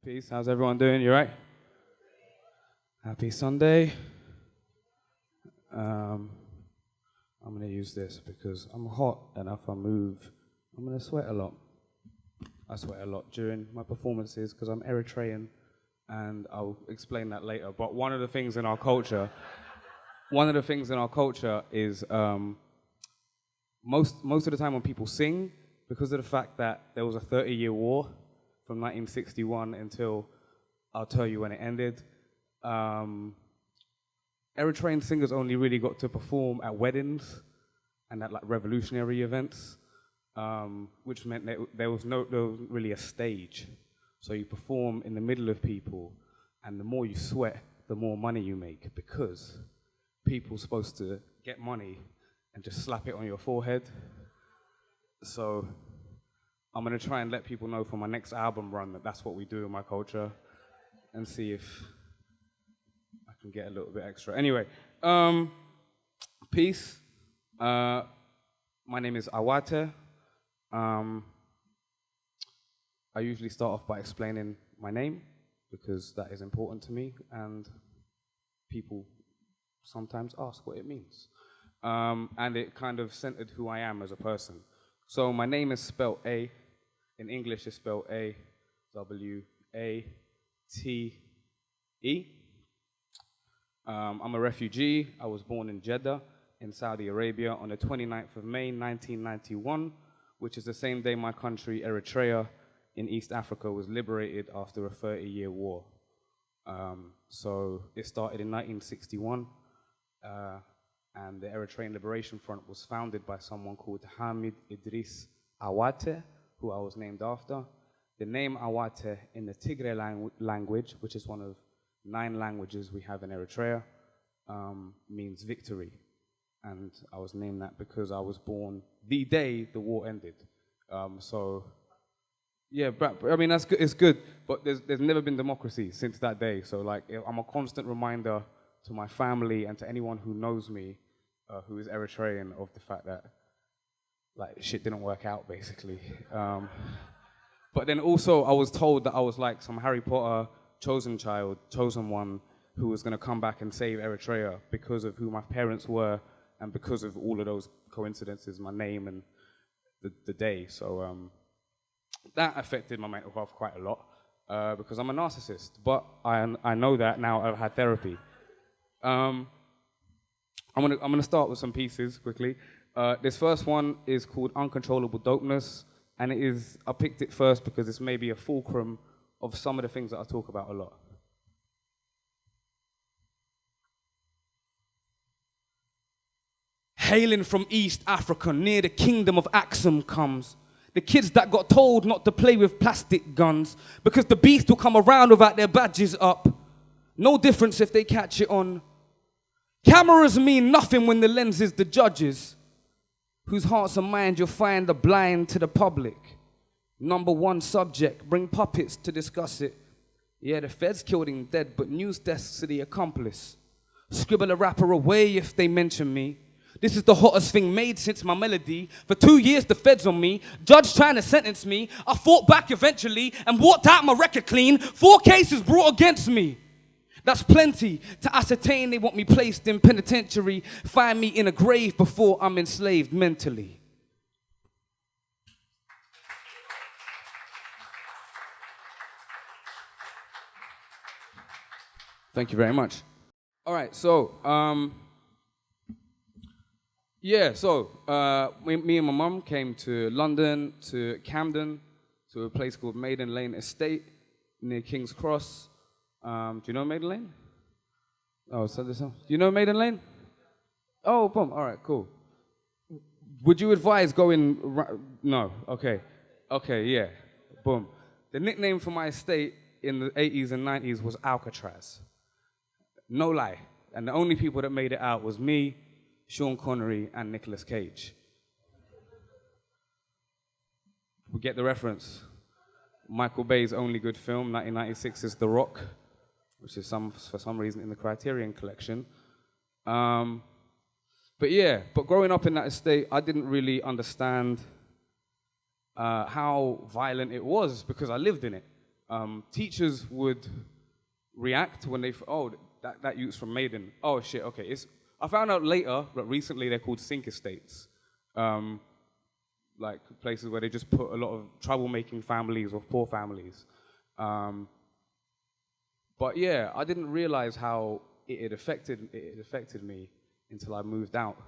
Peace. How's everyone doing? You right? Happy Sunday. I'm gonna use this because I'm hot, and if I move, I'm gonna sweat a lot. I sweat a lot during my performances because I'm Eritrean, and I'll explain that later. But one of the things in our culture, is most of the time when people sing, because of the fact that there was a 30-year war from 1961 until I'll tell you when it ended. Eritrean singers only really got to perform at weddings and at like revolutionary events, which meant that there wasn't really a stage. So you perform in the middle of people, and the more you sweat, the more money you make, because people are supposed to get money and just slap it on your forehead. So I'm gonna try and let people know for my next album run that that's what we do in my culture, and see if I can get a little bit extra. Anyway, peace. My name is Awate. I usually start off by explaining my name because that is important to me, and people sometimes ask what it means. And it kind of centered who I am as a person. So my name is spelled A. In English, it's spelled A-W-A-T-E. I'm a refugee. I was born in Jeddah in Saudi Arabia on the 29th of May, 1991, which is the same day my country, Eritrea, in East Africa, was liberated after a 30-year war. So it started in 1961, and the Eritrean Liberation Front was founded by someone called Hamid Idris Awate, who I was named after. The name Awate in the Tigray language, which is one of 9 languages we have in Eritrea, means victory. And I was named that because I was born the day the war ended. Yeah, but I mean, that's good. It's good, but there's never been democracy since that day. So like, I'm a constant reminder to my family and to anyone who knows me, who is Eritrean, of the fact that like shit didn't work out, basically. But then also, I was told that I was like some Harry Potter chosen child, chosen one, who was going to come back and save Eritrea because of who my parents were and because of all of those coincidences, my name and the day. So that affected my mental health quite a lot because I'm a narcissist. But I know that now. I've had therapy. I'm gonna start with some pieces quickly. This first one is called Uncontrollable Dopeness, and I picked it first because it's maybe a fulcrum of some of the things that I talk about a lot. Hailing from East Africa, near the kingdom of Axum comes the kids that got told not to play with plastic guns because the beast will come around without their badges up. No difference if they catch it on. Cameras mean nothing when the lens is the judges, whose hearts and minds you'll find are blind to the public. Number 1 subject, bring puppets to discuss it. Yeah, the feds killed him dead, but news desks are the accomplice. Scribble a rapper away if they mention me. This is the hottest thing made since my melody. For 2 years, the feds on me. Judge trying to sentence me. I fought back eventually and walked out my record clean. 4 cases brought against me. That's plenty to ascertain they want me placed in penitentiary. Find me in a grave before I'm enslaved mentally. Thank you very much. All right, so, me and my mum came to London, to Camden, to a place called Maiden Lane Estate near King's Cross. Do you know Maiden Lane? Oh, so this one. Do you know Maiden Lane? Oh, boom. All right, cool. Would you advise going? No. Okay. Okay. Yeah. Boom. The nickname for my estate in the 80s and 90s was Alcatraz. No lie. And the only people that made it out was me, Sean Connery, and Nicolas Cage. We get the reference. Michael Bay's only good film, 1996, is The Rock, which is for some reason in the Criterion collection. But growing up in that estate, I didn't really understand how violent it was because I lived in it. teachers would react when they, oh, that youth's from Maiden. Oh shit, okay. I found out later that recently they're called sink estates. Like places where they just put a lot of troublemaking families or poor families. But yeah, I didn't realize how it had affected me until I moved out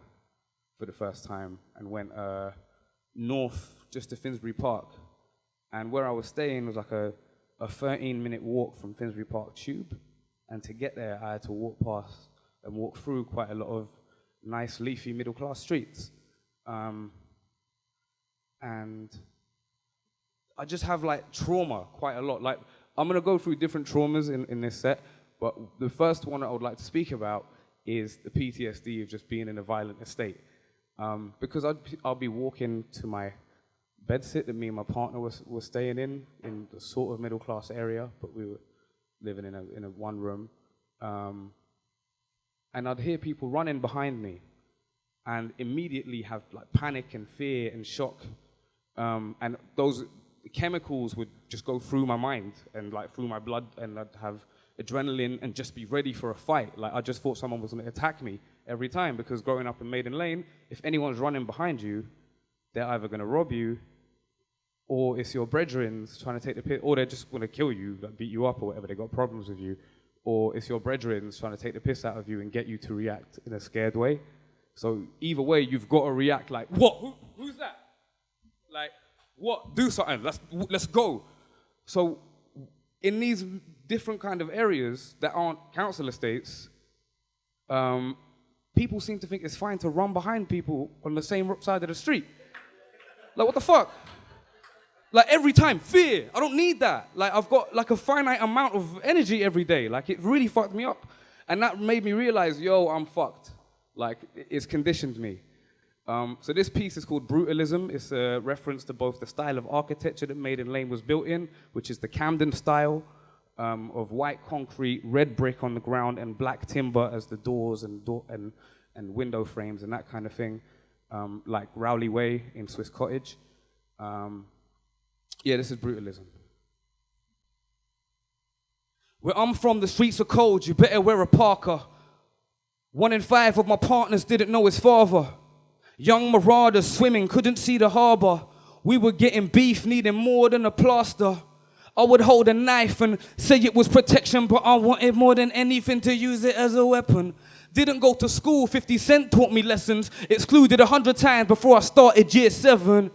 for the first time and went north just to Finsbury Park. And where I was staying was like a 13-minute walk from Finsbury Park Tube. And to get there, I had to walk past and walk through quite a lot of nice, leafy, middle-class streets. And I just have like trauma quite a lot. Like, I'm gonna go through different traumas in this set, but the first one I would like to speak about is the PTSD of just being in a violent estate. Because I'll be walking to my bedsit that me and my partner were staying in the sort of middle-class area, but we were living in a one room. And I'd hear people running behind me and immediately have like panic and fear and shock. And those chemicals would just go through my mind and like through my blood, and I'd have adrenaline and just be ready for a fight. Like I just thought someone was gonna attack me every time, because growing up in Maiden Lane, if anyone's running behind you, they're either gonna rob you, or it's your brethrens trying to take the piss, or they're just gonna kill you, like beat you up or whatever, they got problems with you, or it's your brethrens trying to take the piss out of you and get you to react in a scared way. So either way, you've got to react like, what? Who's that? Like, what? Do something. Let's go. So in these different kind of areas that aren't council estates, people seem to think it's fine to run behind people on the same side of the street. Like, what the fuck? Like, every time, fear. I don't need that. Like, I've got, like, a finite amount of energy every day. Like, it really fucked me up. And that made me realize, yo, I'm fucked. Like, it's conditioned me. So this piece is called Brutalism. It's a reference to both the style of architecture that Maiden Lane was built in, which is the Camden style, of white concrete, red brick on the ground, and black timber as the doors and window frames and that kind of thing, like Rowley Way in Swiss Cottage. Yeah, this is Brutalism. Where I'm from, the streets are cold, you better wear a parka. 1 in 5 of my partners didn't know his father. Young marauders swimming, couldn't see the harbor. We were getting beef, needing more than a plaster. I would hold a knife and say it was protection, but I wanted more than anything to use it as a weapon. Didn't go to school, 50 Cent taught me lessons. Excluded 100 times before I started year 7.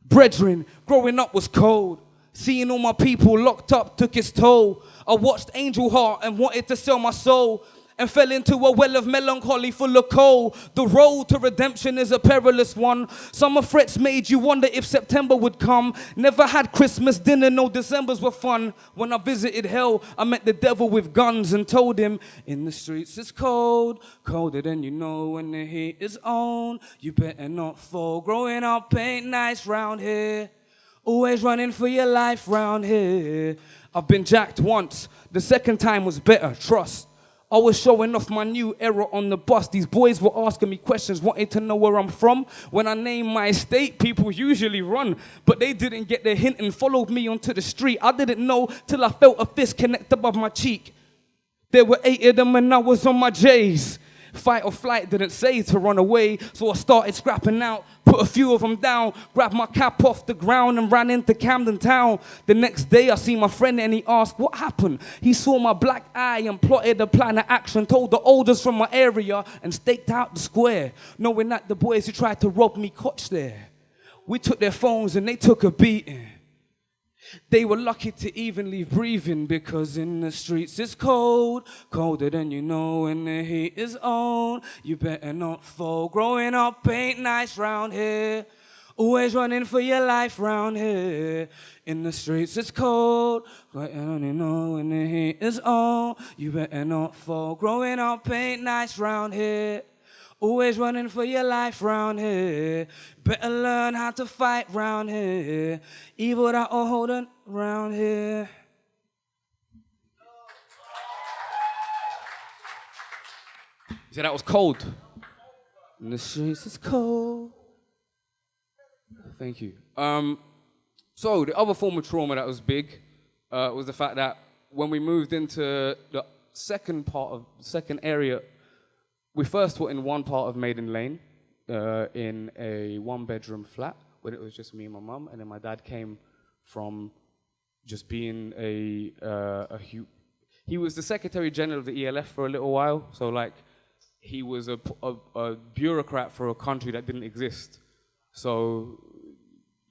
Brethren, growing up was cold. Seeing all my people locked up took its toll. I watched Angel Heart and wanted to sell my soul, and fell into a well of melancholy full of coal. The road to redemption is a perilous one. Summer threats made you wonder if September would come. Never had Christmas dinner, no Decembers were fun. When I visited hell, I met the devil with guns and told him, in the streets it's cold, colder than you know when the heat is on. You better not fall, growing up ain't nice round here. Always running for your life round here. I've been jacked once, the second time was better, trust. I was showing off my new era on the bus. These boys were asking me questions, wanting to know where I'm from. When I name my estate, people usually run, but they didn't get the hint and followed me onto the street. I didn't know till I felt a fist connect above my cheek. There were 8 of them and I was on my J's. Fight or flight didn't say to run away, so I started scrapping out, put a few of them down, grabbed my cap off the ground and ran into Camden Town. The next day I see my friend and he asked, what happened? He saw my black eye and plotted a plan of action, told the oldest from my area and staked out the square, knowing that the boys who tried to rob me cotched there. We took their phones and they took a beating. They were lucky to even leave breathing, because in the streets it's cold, colder than you know when the heat is on. You better not fall, growing up ain't nice round here. Always running for your life round here. In the streets it's cold, colder than you know when the heat is on. You better not fall, growing up ain't nice round here. Always running for your life round here. Better learn how to fight round here. Evil that are holding round here. See, that was cold. In the streets it's cold. Thank you. So the other form of trauma that was big was the fact that when we moved into the second area, we first were in one part of Maiden Lane, in a one-bedroom flat, where it was just me and my mum, and then my dad came from just being he was the Secretary General of the ELF for a little while, so like he was a bureaucrat for a country that didn't exist. So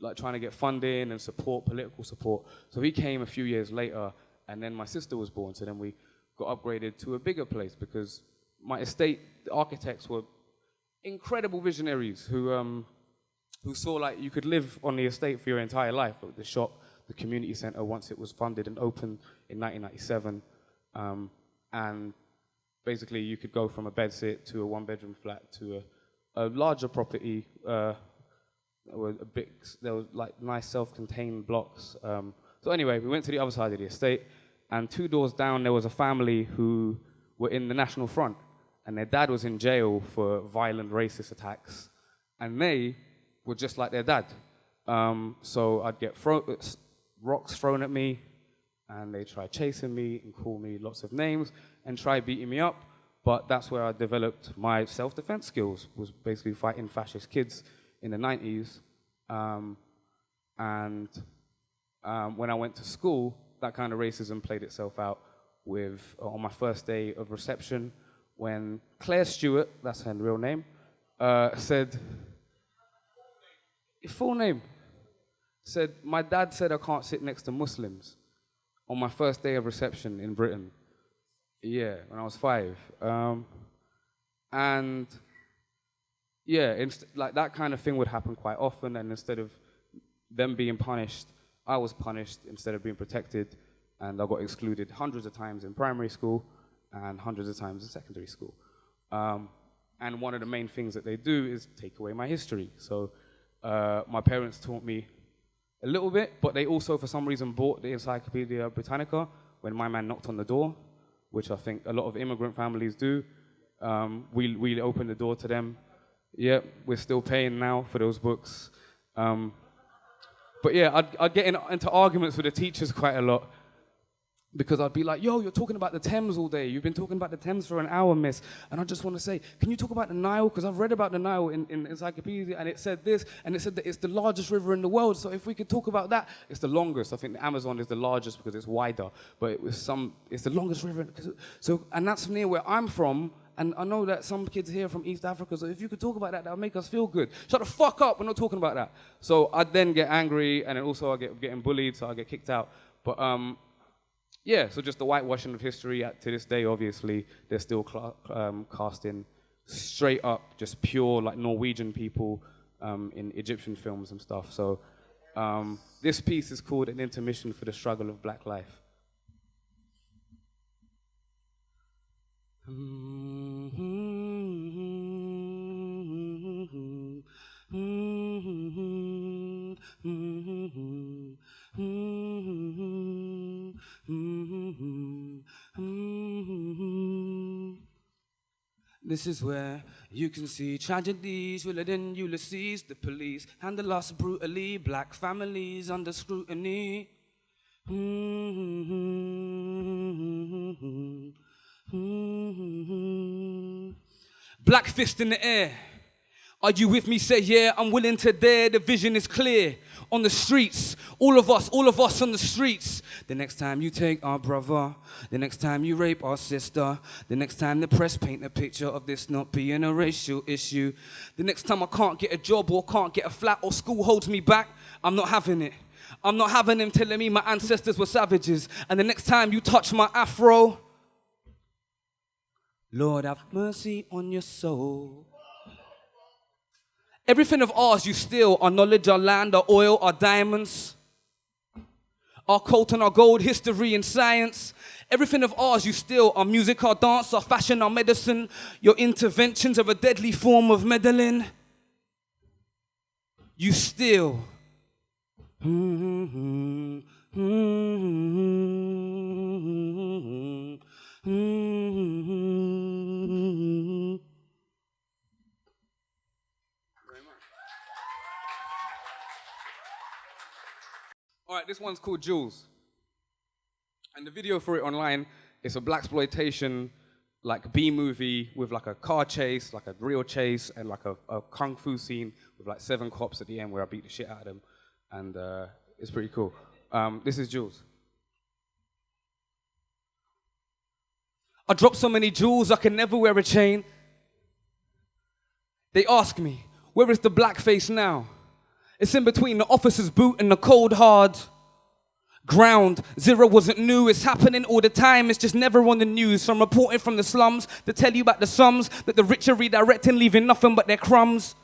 like trying to get funding and support, political support. So he came a few years later, and then my sister was born, so then we got upgraded to a bigger place because my estate, the architects were incredible visionaries who saw like you could live on the estate for your entire life. The shop, the community center, once it was funded and opened in 1997, and basically you could go from a bedsit to a one-bedroom flat to a larger property. There was like nice self-contained blocks. So anyway, we went to the other side of the estate, and 2 doors down there was a family who were in the National Front, and their dad was in jail for violent racist attacks, and they were just like their dad. So I'd get rocks thrown at me, and they try chasing me and call me lots of names and try beating me up. But that's where I developed my self-defense skills, was basically fighting fascist kids in the 90s. When I went to school, that kind of racism played itself out with, on my first day of reception, when Claire Stewart, that's her real name, said, full name, said, my dad said I can't sit next to Muslims on my first day of reception in Britain. Yeah, when I was 5. And yeah, like that kind of thing would happen quite often, and instead of them being punished, I was punished instead of being protected, and I got excluded hundreds of times in primary school and hundreds of times in secondary school. And one of the main things that they do is take away my history. So my parents taught me a little bit, but they also, for some reason, bought the Encyclopedia Britannica when my man knocked on the door, which I think a lot of immigrant families do. We opened the door to them. Yeah, we're still paying now for those books. But yeah, I'd get into arguments with the teachers quite a lot, because I'd be like, yo, you're talking about the Thames all day. You've been talking about the Thames for an hour, miss. And I just want to say, can you talk about the Nile? Because I've read about the Nile in Encyclopedia, and it said this, and it said that it's the largest river in the world. So if we could talk about that, it's the longest. I think the Amazon is the largest because it's wider, but it's the longest river. So, and that's near where I'm from. And I know that some kids here from East Africa, so if you could talk about that, that would make us feel good. Shut the fuck up, we're not talking about that. So I'd then get angry, and then also I get getting bullied, so I get kicked out. But yeah, so just the whitewashing of history to this day, obviously, they're still casting straight up, just pure, like Norwegian people in Egyptian films and stuff. So this piece is called An Intermission for the Struggle of Black Life. This is where you can see tragedies realer than Ulysses. The police handle us brutally, black families under scrutiny. Black fist in the air. Are you with me? Say yeah, I'm willing to dare. The vision is clear. On the streets, all of us on the streets. The next time you take our brother, the next time you rape our sister, the next time the press paint a picture of this not being a racial issue, the next time I can't get a job or can't get a flat or school holds me back, I'm not having it. I'm not having them telling me my ancestors were savages. And the next time you touch my afro, Lord have mercy on your soul. Everything of ours you steal, our knowledge, our land, our oil, our diamonds, our cult and our gold, history and science. Everything of ours you steal, our music, our dance, our fashion, our medicine. Your interventions of a deadly form of meddling. You steal. All right, this one's called Jules. And the video for it online, it's a blaxploitation, like B-movie with like a car chase, like a real chase, and like a kung fu scene with like 7 cops at the end where I beat the shit out of them. And it's pretty cool. This is Jules. I dropped so many jewels I can never wear a chain. They ask me, where is the blackface now? It's in between the officer's boot and the cold hard ground. Zero wasn't new, it's happening all the time. It's just never on the news. So I'm reporting from the slums to tell you about the sums that the rich are redirecting, leaving nothing but their crumbs.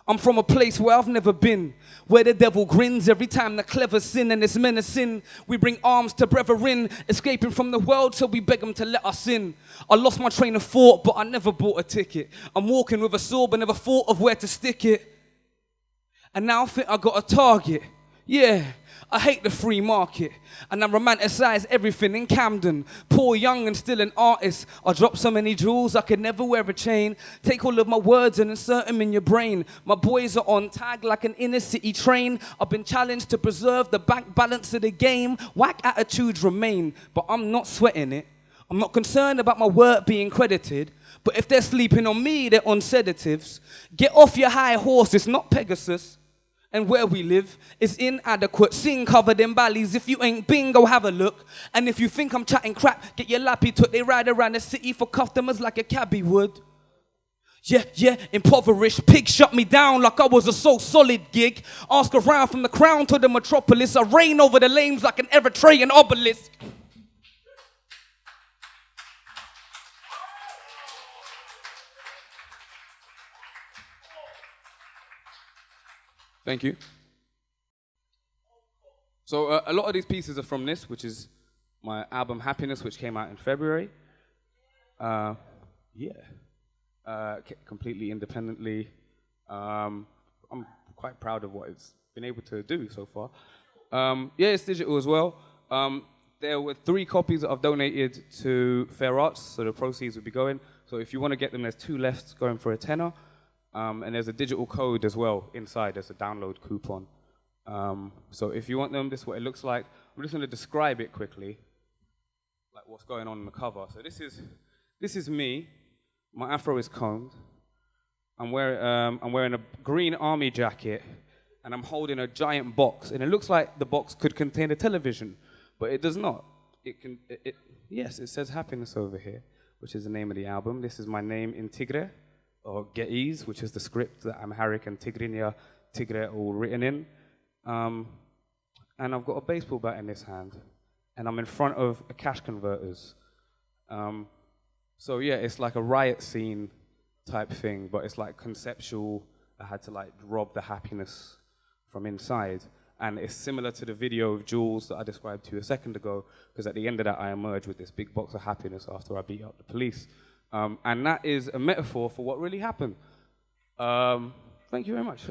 I'm from a place where I've never been, where the devil grins every time the clever sin and it's menacing. We bring arms to brethren, escaping from the world, so we beg them to let us in. I lost my train of thought, but I never bought a ticket. I'm walking with a sword, but never thought of where to stick it. And now I think I got a target. Yeah, I hate the free market, and I romanticize everything in Camden. Poor, young, and still an artist. I drop so many jewels I could never wear a chain. Take all of my words and insert them in your brain. My boys are on tag like an inner city train. I've been challenged to preserve the bank balance of the game. Whack attitudes remain, but I'm not sweating it. I'm not concerned about my work being credited, but if they're sleeping on me, they're on sedatives. Get off your high horse, it's not Pegasus. And where we live is inadequate. Sin covered in valleys. If you ain't been, go have a look. And if you think I'm chatting crap, get your lappy took. They ride around the city for customers like a cabbie would. Yeah, impoverished. Pig shut me down like I was a so solid gig. Ask around from the crown to the metropolis. I reign over the lanes like an Eritrean obelisk. Thank you. So a lot of these pieces are from this, which is my album Happiness, which came out in February. Completely independently. I'm quite proud of what it's been able to do so far. It's digital as well. There were 3 copies that I've donated to Fair Arts, so the proceeds will be going. So if you want to get them, there's 2 left going for a tenner. And there's a digital code as well inside. There's a download coupon. So if you want them, this is what it looks like. I'm just going to describe it quickly, like what's going on in the cover. So this is me. My afro is combed. I'm wearing a green army jacket, and I'm holding a giant box. And it looks like the box could contain a television, but it does not. Yes, it says Happiness over here, which is the name of the album. This is my name in Tigre, or Ge'ez, which is the script that Amharic and Tigrinya, Tigre all written in. And I've got a baseball bat in this hand, and I'm in front of a cash converters. It's like a riot scene type thing, but it's like conceptual. I had to like rob the happiness from inside. And it's similar to the video of Jules that I described to you a second ago, because at the end of that, I emerged with this big box of happiness after I beat up the police. And that is a metaphor for what really happened. Thank you very much.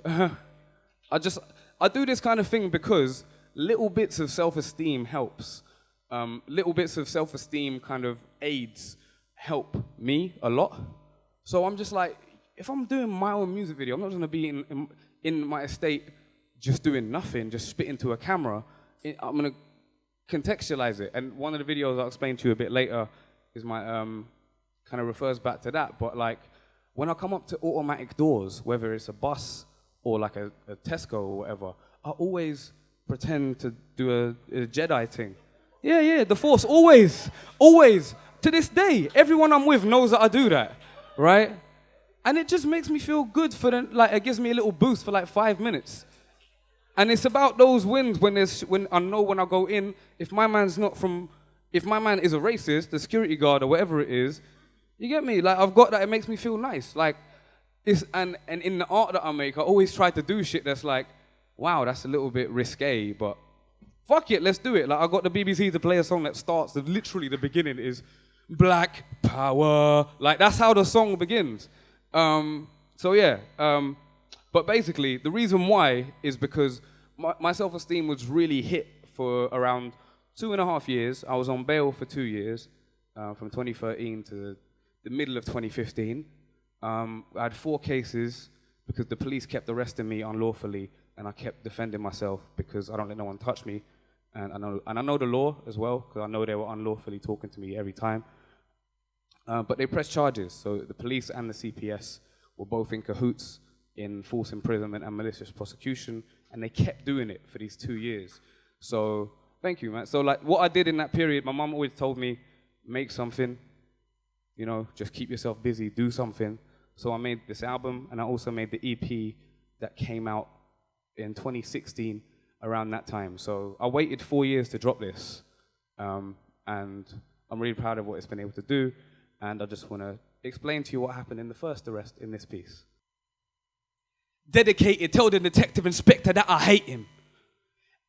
I do this kind of thing because little bits of self-esteem helps. Little bits of self-esteem kind of aids help me a lot. So I'm just like, if I'm doing my own music video, I'm not going to be in my estate just doing nothing, just spitting to a camera. I'm going to contextualize it. And one of the videos I'll explain to you a bit later is my... kind of refers back to that, but like when I come up to automatic doors, whether it's a bus or like a Tesco or whatever, I always pretend to do a Jedi thing. Yeah, the Force, always. To this day, everyone I'm with knows that I do that, right? And it just makes me feel good it gives me a little boost for like 5 minutes. And it's about those wins when I know when I go in, if my man is a racist, the security guard or whatever it is, you get me? Like, I've got that, it makes me feel nice. Like, and in the art that I make, I always try to do shit that's like, wow, that's a little bit risque, but fuck it, let's do it. Like, I got the BBC to play a song that starts, literally the beginning is Black Power. Like, that's how the song begins. But basically, the reason why is because my self-esteem was really hit for around 2.5 years. I was on bail for 2 years, from 2013 to the middle of 2015. I had 4 cases because the police kept arresting me unlawfully, and I kept defending myself because I don't let no one touch me. and I know the law as well, because I know they were unlawfully talking to me every time. But they pressed charges, so the police and the CPS were both in cahoots in false imprisonment and malicious prosecution, and they kept doing it for these 2 years. So, thank you, man. So, like, what I did in that period, my mum always told me, make something, you know, just keep yourself busy, do something. So I made this album, and I also made the EP that came out in 2016, around that time. So I waited 4 years to drop this, and I'm really proud of what it's been able to do, and I just want to explain to you what happened in the first arrest in this piece. Dedicated, tell the detective inspector that I hate him.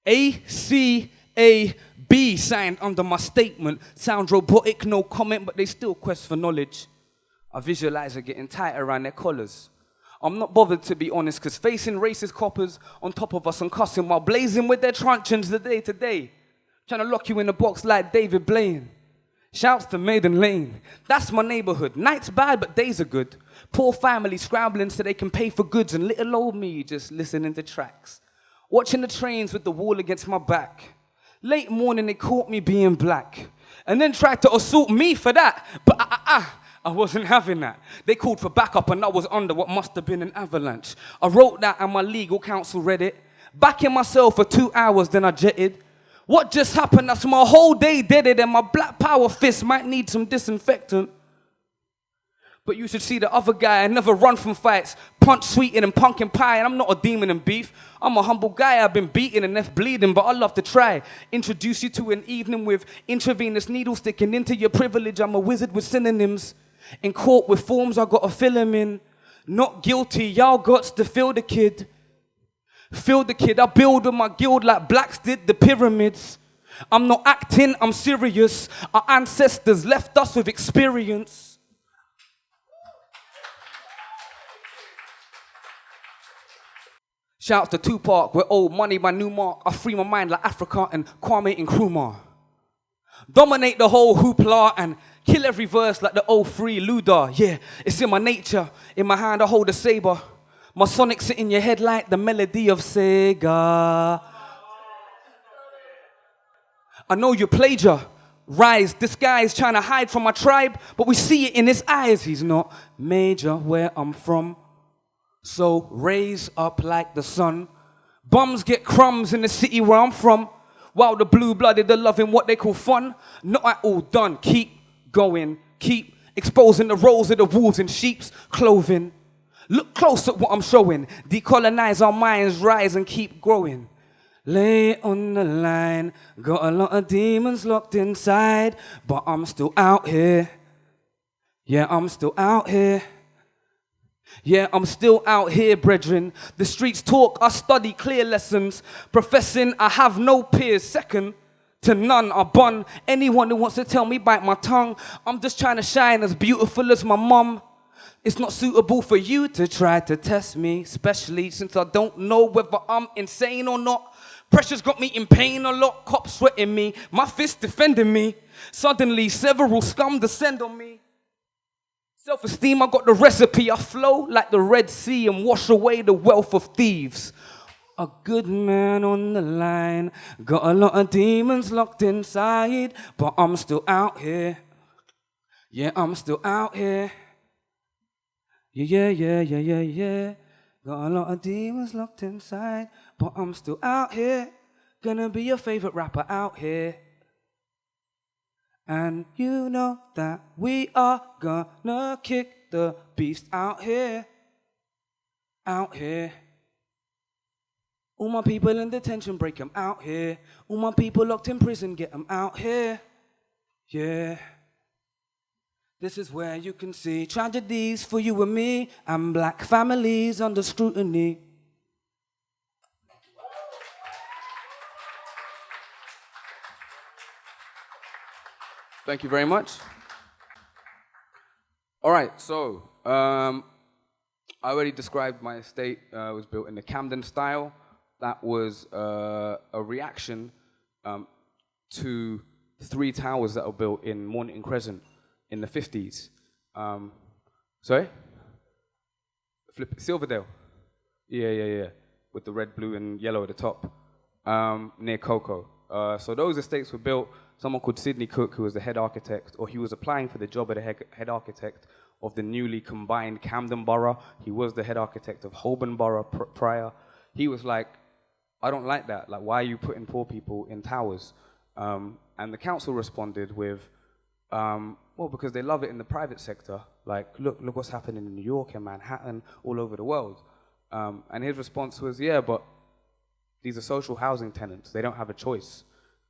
ACAB signed under my statement. Sound robotic, no comment, but they still quest for knowledge. I visualize her getting tight around their collars. I'm not bothered, to be honest, because facing racist coppers on top of us and cussing while blazing with their truncheons the day to day. Trying to lock you in a box like David Blaine. Shouts to Maiden Lane. That's my neighborhood. Nights bad, but days are good. Poor family scrambling so they can pay for goods, and little old me just listening to tracks. Watching the trains with the wall against my back. Late morning, they caught me being black. And then tried to assault me for that. But I wasn't having that. They called for backup and I was under what must have been an avalanche. I wrote that and my legal counsel read it. Backing myself for 2 hours, then I jetted. What just happened? That's my whole day deaded, and my black power fist might need some disinfectant. But you should see the other guy. I never run from fights. Punch sweeting and pumpkin pie, and I'm not a demon in beef. I'm a humble guy. I've been beaten and left bleeding, but I love to try. Introduce you to an evening with intravenous needles sticking into your privilege. I'm a wizard with synonyms. In court with forms, I gotta fill them in. Not guilty, y'all gots to fill the kid. Fill the kid, I build with my guild like blacks did the pyramids. I'm not acting, I'm serious. Our ancestors left us with experience. Shouts to Tupac, we're old money, my new mark. I free my mind like Africa and Kwame Nkrumah. Dominate the whole hoopla and kill every verse like the old free Luda. Yeah, it's in my nature. In my hand I hold a saber. My sonic sit in your head like the melody of Sega. I know you plagiar. Rise, this guy is trying to hide from my tribe, but we see it in his eyes. He's not major where I'm from. So raise up like the sun. Bums get crumbs in the city where I'm from. While the blue-blooded are loving what they call fun. Not at all done. Keep going. Keep exposing the roles of the wolves in sheep's clothing. Look close at what I'm showing. Decolonize our minds, rise and keep growing. Lay on the line. Got a lot of demons locked inside, but I'm still out here. Yeah, I'm still out here. Yeah, I'm still out here, brethren. The streets talk, I study clear lessons. Professing I have no peers. Second to none, I bun anyone who wants to tell me bite my tongue. I'm just trying to shine as beautiful as my mum. It's not suitable for you to try to test me, especially since I don't know whether I'm insane or not. Pressure's got me in pain a lot, cops sweating me, my fist defending me. Suddenly, several scum descend on me. Self-esteem, I got the recipe. I flow like the Red Sea and wash away the wealth of thieves. A good man on the line, got a lot of demons locked inside, but I'm still out here. Yeah, I'm still out here. Yeah. Got a lot of demons locked inside, but I'm still out here. Gonna be your favorite rapper out here. And you know that we are gonna kick the beast out here. Out here. All my people in detention, break them out here. All my people locked in prison, get them out here. Yeah. This is where you can see tragedies for you and me, and black families under scrutiny. Thank you very much. All right, so I already described my estate. It was built in the Camden style. That was a reaction to 3 towers that were built in Mornington Crescent in the 50s. Sorry? Silverdale. Yeah. With the red, blue, and yellow at the top, near Coco. So those estates were built. Someone called Sidney Cook, who was the head architect, or he was applying for the job of the head architect of the newly combined Camden Borough. He was the head architect of Holborn Borough prior. He was like, I don't like that. Like, why are you putting poor people in towers? And the council responded with, well, because they love it in the private sector. Like, look what's happening in New York and Manhattan, all over the world. And his response was, yeah, but these are social housing tenants. They don't have a choice.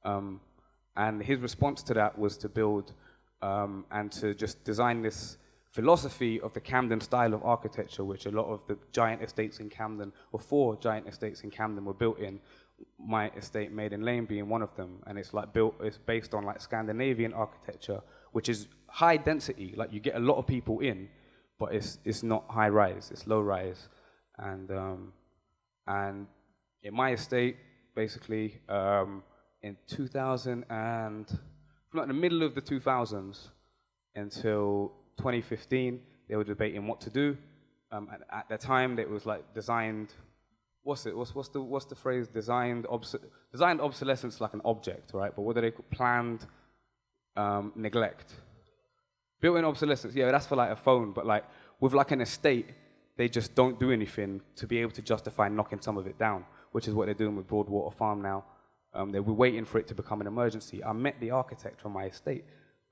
And his response to that was to build and to just design this philosophy of the Camden style of architecture, which a lot of the giant estates in Camden, or 4 giant estates in Camden, were built in. My estate, Maiden Lane, being one of them. And it's like it's based on like Scandinavian architecture, which is high density. Like, you get a lot of people in, but it's not high rise, it's low rise. And in my estate, basically, in 2000 and from like the middle of the 2000s until 2015, they were debating what to do. At the time, it was like designed. What's the phrase? Designed obsolescence, like an object, right? But what do they call planned neglect? Built-in obsolescence. Yeah, that's for like a phone. But like with like an estate, they just don't do anything to be able to justify knocking some of it down, which is what they're doing with Broadwater Farm now. They were waiting for it to become an emergency. I met the architect from my estate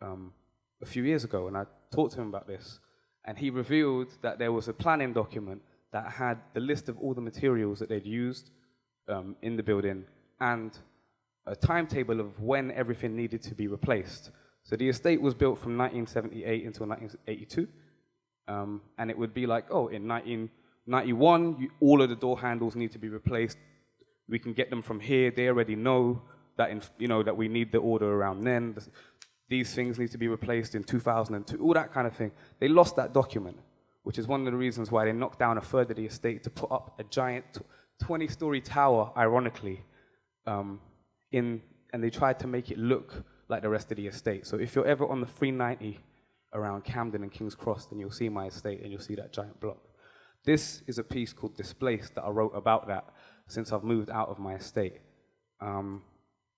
a few years ago, and I talked to him about this. And he revealed that there was a planning document that had the list of all the materials that they'd used in the building and a timetable of when everything needed to be replaced. So the estate was built from 1978 until 1982. And it would be like, oh, in 1991, all of the door handles need to be replaced. We can get them from here. They already know that, that we need the order around then. These things need to be replaced in 2002, all that kind of thing. They lost that document, which is one of the reasons why they knocked down a third of the estate to put up a giant 20-story tower, ironically, and they tried to make it look like the rest of the estate. So if you're ever on the 390 around Camden and King's Cross, then you'll see my estate and you'll see that giant block. This is a piece called Displaced that I wrote about that since I've moved out of my estate.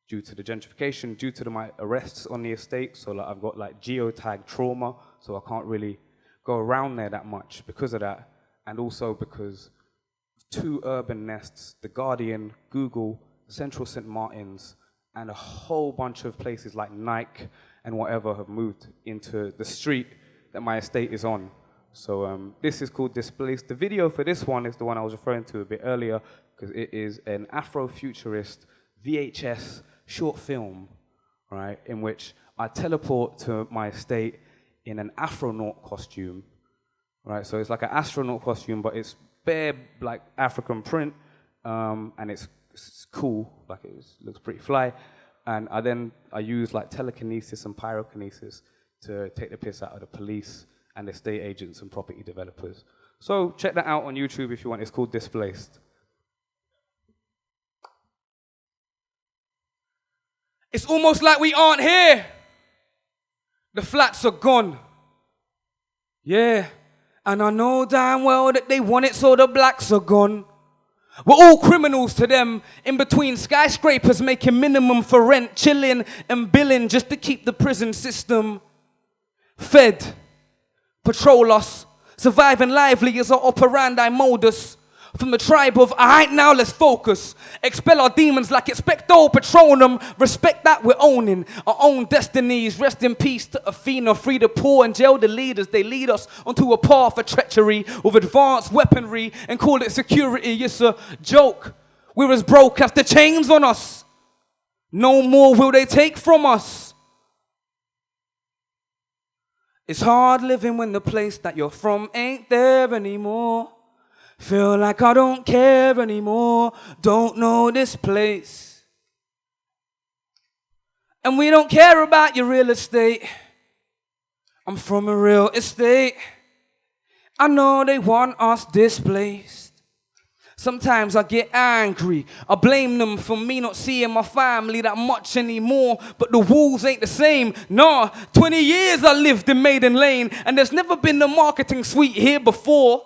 Due to the gentrification, due to my arrests on the estate, so like I've got like geotag trauma, so I can't really go around there that much because of that, and also because 2 urban nests, The Guardian, Google, Central St. Martin's, and a whole bunch of places like Nike and whatever have moved into the street that my estate is on. So this is called Displaced. The video for this one is the one I was referring to a bit earlier, because it is an Afrofuturist VHS short film, right, in which I teleport to my estate in an astronaut costume, right? So it's like an astronaut costume, but it's bare like African print, and it's cool, like it looks pretty fly. And I use like telekinesis and pyrokinesis to take the piss out of the police and estate agents and property developers. So check that out on YouTube if you want. It's called Displaced. It's almost like we aren't here. The flats are gone. Yeah, and I know damn well that they want it, so the blacks are gone. We're all criminals to them, in between skyscrapers making minimum for rent, chilling and billing just to keep the prison system fed. Patrol us, surviving lively as our operandi modus. From the tribe of, alright now let's focus. Expel our demons like expecto patronum. Respect that we're owning our own destinies. Rest in peace to Athena. Free the poor and jail the leaders. They lead us onto a path of treachery with advanced weaponry and call it security. It's a joke. We're as broke as the chains on us. No more will they take from us. It's hard living when the place that you're from ain't there anymore. Feel like I don't care anymore, don't know this place. And we don't care about your real estate. I'm from a real estate. I know they want us displaced. Sometimes I get angry. I blame them for me not seeing my family that much anymore. But the walls ain't the same. Nah, 20 years I lived in Maiden Lane, and there's never been the marketing suite here before.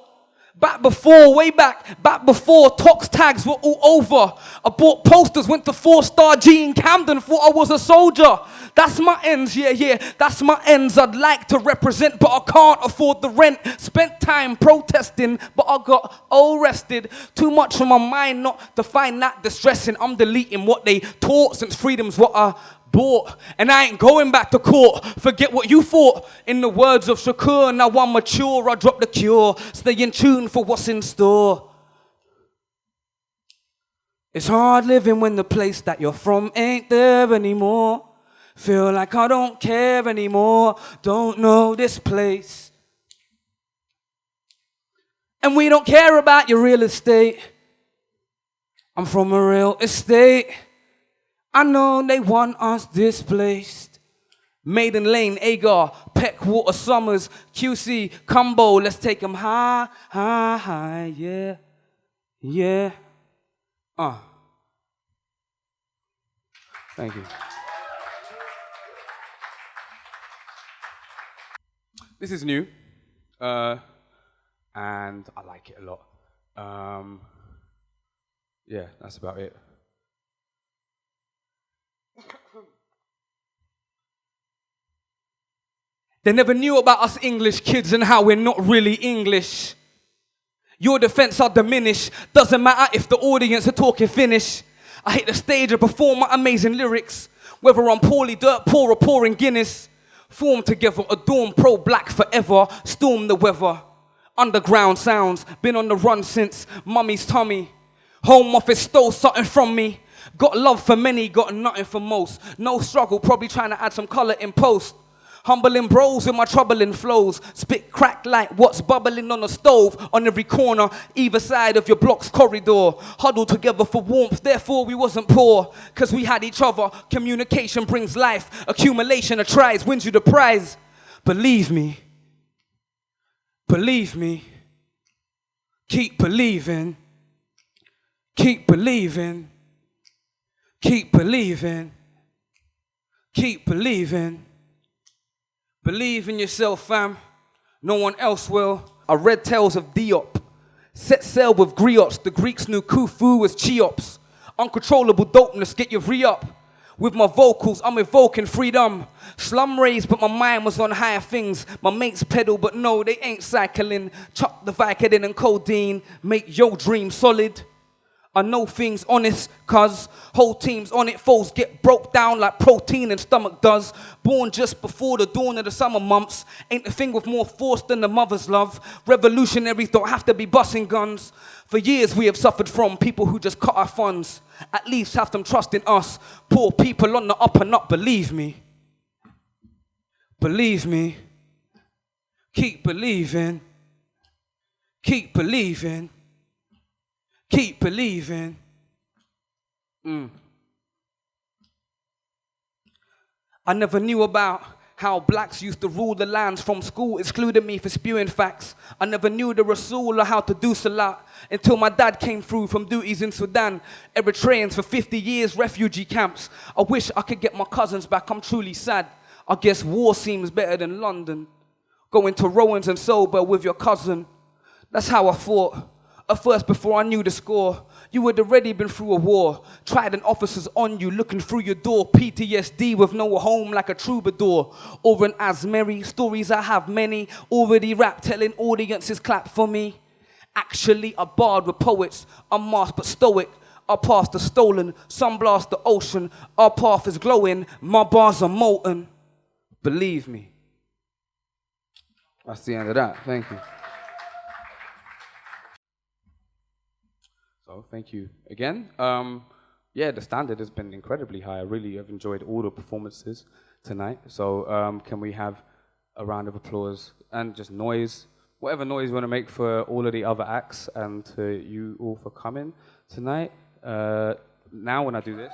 Way back before, Tox tags were all over. I bought posters, went to 4-star G in Camden, thought I was a soldier. That's my ends, yeah, that's my ends I'd like to represent, but I can't afford the rent. Spent time protesting, but I got arrested. Too much on my mind not to find that distressing. I'm deleting what they taught since freedom's what I bought, and I ain't going back to court. Forget what you thought. In the words of Shakur, now I'm mature, I drop the cure. Stay in tune for what's in store. It's hard living when the place that you're from ain't there anymore. Feel like I don't care anymore. Don't know this place. And we don't care about your real estate. I'm from a real estate. I know they want us displaced. Maiden Lane, Agar, Peck, Water, Summers, QC, Combo, let's take them high, high, high, yeah, yeah. Thank you. This is new, and I like it a lot. Yeah, that's about it. They never knew about us English kids and how we're not really English. Your defense are diminished. Doesn't matter if the audience are talking Finnish. I hit the stage and perform my amazing lyrics. Whether I'm poorly dirt poor or pouring Guinness. Form together, adorn pro-black forever. Storm the weather. Underground sounds. Been on the run since mummy's tummy. Home office stole something from me. Got love for many, got nothing for most. No struggle, probably trying to add some color in post. Humbling bros with my troubling flows. Spit crack like what's bubbling on a stove. On every corner, either side of your block's corridor. Huddled together for warmth, therefore we wasn't poor. Cause we had each other. Communication brings life. Accumulation of tries wins you the prize. Believe me. Believe me. Keep believing. Keep believing. Keep believing. Keep believing. Believe in yourself, fam. No one else will. I read tales of Diop. Set sail with griots. The Greeks knew Khufu was Cheops. Uncontrollable dopeness, get your re-up. With my vocals, I'm evoking freedom. Slum raised, but my mind was on higher things. My mates pedal, but no, they ain't cycling. Chuck the Vicodin and codeine. Make your dream solid. I know things honest, cuz whole teams on it, foes get broke down like protein and stomach does. Born just before the dawn of the summer months, ain't a thing with more force than the mother's love. Revolutionaries don't have to be busting guns. For years we have suffered from people who just cut our funds. At least have them trust in us. Poor people on the up and up, believe me. Believe me. Keep believing. Keep believing. Keep believing. I never knew about how blacks used to rule the lands from school, excluding me for spewing facts. I never knew the Rasul or how to do Salat until my dad came through from duties in Sudan. Eritreans for 50 years, refugee camps. I wish I could get my cousins back, I'm truly sad. I guess war seems better than London. Going to Rowan's and Sober with your cousin. That's how I thought. At first, before I knew the score, you had already been through a war. Trident officers on you, looking through your door. PTSD with no home like a troubadour. Or an Asmeri, stories I have many. Already rap, telling audiences clap for me. Actually, I barred with poets, unmasked but stoic. Our past are stolen, some blast the ocean. Our path is glowing, my bars are molten. Believe me. That's the end of that. Thank you. So, thank you again. Yeah, the standard has been incredibly high. I really have enjoyed all the performances tonight. So, can we have a round of applause and just noise, whatever noise you want to make for all of the other acts and to you all for coming tonight. Now, when I do this,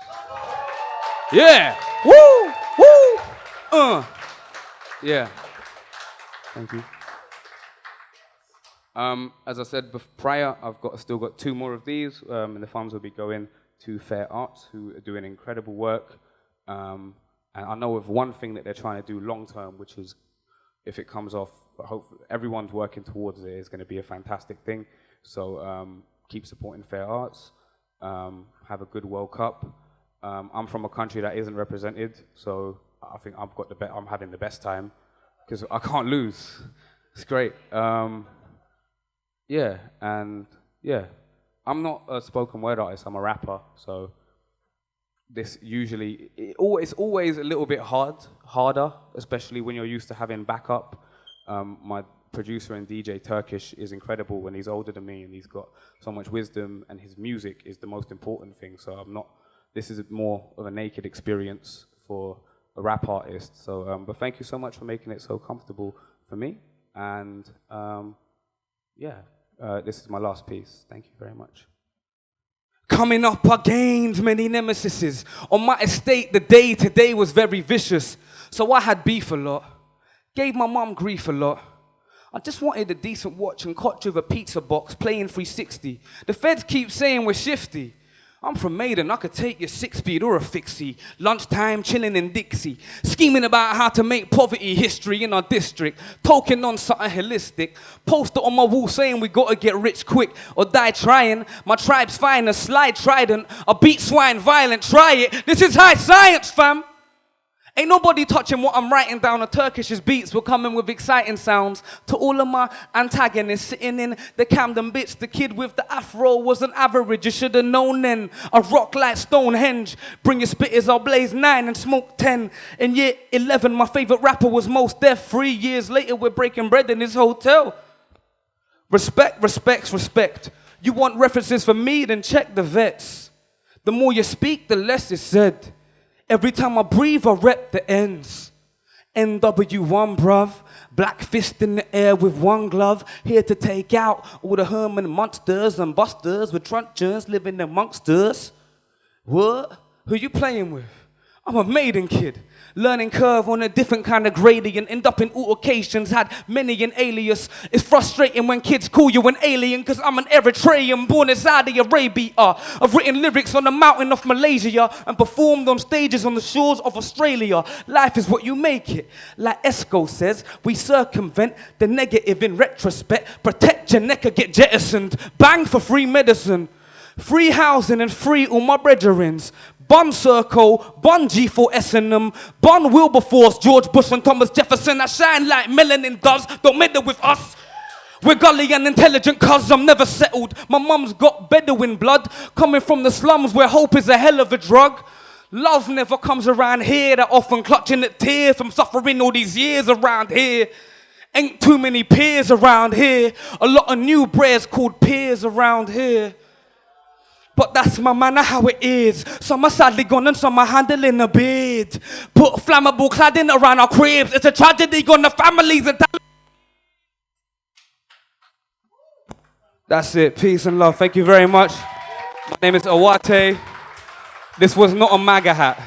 yeah, woo, woo, yeah. Thank you. As I said prior, I've still got 2 more of these, and the funds will be going to Fair Arts, who are doing incredible work. And I know of one thing that they're trying to do long term, which is if it comes off, but hopefully everyone's working towards it. It's going to be a fantastic thing. So keep supporting fair arts. Have a good World Cup. I'm from a country that isn't represented, so I think I'm having the best time because I can't lose. It's great. Yeah, and yeah, I'm not a spoken word artist. I'm a rapper, so this usually it's always a little bit harder, especially when you're used to having backup. My producer and DJ Turkish is incredible when he's older than me and he's got so much wisdom, and his music is the most important thing. So this is more of a naked experience for a rap artist. So, but thank you so much for making it so comfortable for me. And this is my last piece. Thank you very much. Coming up, I gained many nemesis. On my estate, the day today was very vicious. So I had beef a lot. Gave my mum grief a lot. I just wanted a decent watch and cotch with a pizza box playing 360. The feds keep saying we're shifty. I'm from Maiden, I could take your 6-speed or a fixie. Lunchtime chilling in Dixie. Scheming about how to make poverty history in our district. Talking on something holistic. Poster on my wall saying we gotta get rich quick or die trying. My tribe's fine, a slide trident. I beat swine violent, try it. This is high science, fam. Ain't nobody touching what I'm writing down. The Turkish's beats will come in with exciting sounds. To all of my antagonists sitting in the Camden bits, the kid with the afro wasn't average. You should have known then. I rock like Stonehenge. Bring your spitters, I'll blaze 9 and smoke 10. In year 11, my favorite rapper was Most Def. 3 years later, we're breaking bread in this hotel. Respect, respects, respect. You want references from me, then check the vets. The more you speak, the less is said. Every time I breathe, I rep the ends. NW1, bruv. Black fist in the air with one glove. Here to take out all the Herman monsters and busters with truncheons living amongst us. What? Who you playing with? I'm a maiden kid. Learning curve on a different kind of gradient. End up in altercations, had many an alias. It's frustrating when kids call you an alien, cause I'm an Eritrean born in Saudi Arabia. I've written lyrics on the mountain of Malaysia and performed on stages on the shores of Australia. Life is what you make it. Like Esco says, we circumvent the negative in retrospect. Protect your neck or get jettisoned. Bang for free medicine. Free housing and free all my brethrens. Bun Circle, Bun G4 S&M, Bun Wilberforce, George Bush and Thomas Jefferson. I shine like melanin does, don't meddle with us. We're gully and intelligent cuz I'm never settled. My mum's got Bedouin blood, coming from the slums where hope is a hell of a drug. Love never comes around here, that often clutching at tears from suffering all these years around here. Ain't too many peers around here, a lot of new breads called peers around here. But that's my manner how it is. Some are sadly gone and some are handling a bid. Put flammable cladding around our cribs. It's a tragedy gone to families and That's it. Peace and love. Thank you very much. My name is Awate. This was not a MAGA hat.